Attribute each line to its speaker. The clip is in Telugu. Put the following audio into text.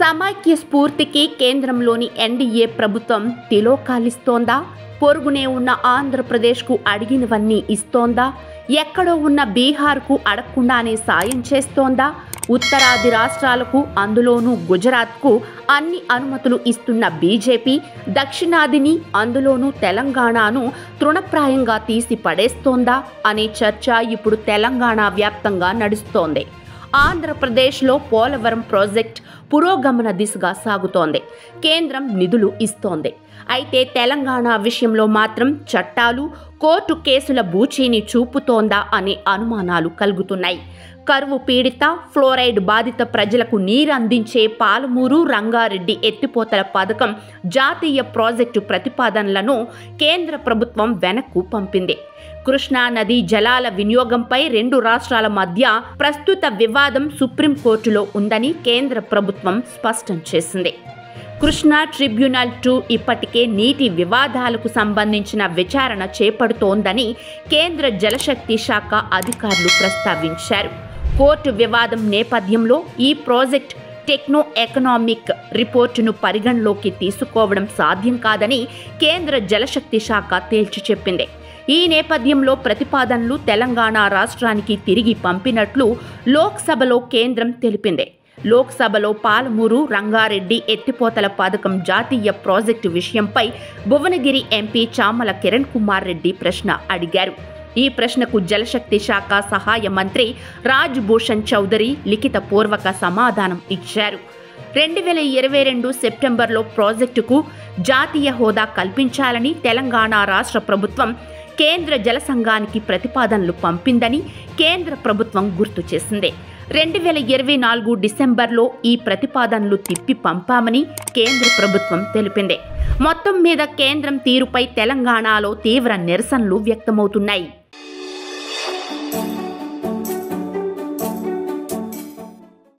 Speaker 1: సమైక్య స్ఫూర్తికి కేంద్రంలోని ఎన్డీఏ ప్రభుత్వం తిలోకాలిస్తోందా? పొరుగునే ఉన్న ఆంధ్రప్రదేశ్కు అడిగినవన్నీ ఇస్తోందా? ఎక్కడో ఉన్న బీహార్కు అడగకుండానే సాయం చేస్తోందా? ఉత్తరాది రాష్ట్రాలకు, అందులోనూ గుజరాత్కు అన్ని అనుమతులు ఇస్తున్న బీజేపీ దక్షిణాదిని, అందులోనూ తెలంగాణను తృణప్రాయంగా తీసి పడేస్తోందా అనే చర్చ ఇప్పుడు తెలంగాణ వ్యాప్తంగా నడుస్తోంది. ఆంధ్రప్రదేశ్లో పోలవరం ప్రాజెక్ట్ పురోగమన దిశగా సాగుతోంది. కేంద్రం నిధులు ఇస్తోంది. అయితే తెలంగాణ విషయంలో మాత్రం చట్టాలు, కోర్టు కేసుల బూచీని చూపుతోందా అనే అనుమానాలు కలుగుతున్నాయి. కరువు పీడిత, ఫ్లోరైడ్ బాధిత ప్రజలకు నీరు అందించే పాలమూరు, రంగారెడ్డి ఎత్తిపోతల పథకం జాతీయ ప్రాజెక్టు ప్రతిపాదనలను కేంద్ర ప్రభుత్వం వెనక్కు పంపింది. కృష్ణా నదీ జలాల వినియోగంపై రెండు రాష్ట్రాల మధ్య ప్రస్తుత వివాదం సుప్రీంకోర్టులో ఉందని కేంద్ర ప్రభుత్వం స్పష్టం చేసింది. కృష్ణా ట్రిబ్యునల్ 2 ఇప్పటికే నీటి వివాదాలకు సంబంధించిన విచారణ చేపడుతోందని కేంద్ర జలశక్తి శాఖ అధికారులు ప్రస్తావించారు. కోర్టు వివాదం నేపథ్యంలో ఈ ప్రాజెక్ట్ టెక్నో ఎకనామిక్ రిపోర్టును పరిగణలోకి తీసుకోవడం సాధ్యం కాదని కేంద్ర జలశక్తి శాఖ తేల్చి చెప్పింది. ఈ నేపథ్యంలో ప్రతిపాదనలు తెలంగాణ రాష్ట్రానికి తిరిగి పంపినట్లు లోక్సభలో కేంద్రం తెలిపింది. లోక్సభలో పాలమూరు, రంగారెడ్డి ఎత్తిపోతల పథకం జాతీయ ప్రాజెక్టు విషయంపై భువనగిరి ఎంపీ చామల కిరణ్ కుమార్ రెడ్డి ప్రశ్న అడిగారు. ఈ ప్రశ్నకు జలశక్తి శాఖ సహాయ మంత్రి రాజ్ భూషణ్ చౌదరి లిఖితపూర్వక సమాధానం ఇచ్చారు. 2022 సెప్టెంబర్లో ప్రాజెక్టుకు జాతీయ హోదా కల్పించాలని తెలంగాణ రాష్ట్ర ప్రభుత్వం కేంద్ర జల సంఘానికి ప్రతిపాదనలు పంపిందని కేంద్ర ప్రభుత్వం గుర్తు చేసింది. 2024 డిసెంబర్లో ఈ ప్రతిపాదనలు తిప్పి పంపామని కేంద్ర ప్రభుత్వం తెలిపింది. మొత్తం మీద కేంద్రం తీరుపై తెలంగాణలో తీవ్ర నిరసనలు వ్యక్తమవుతున్నాయి.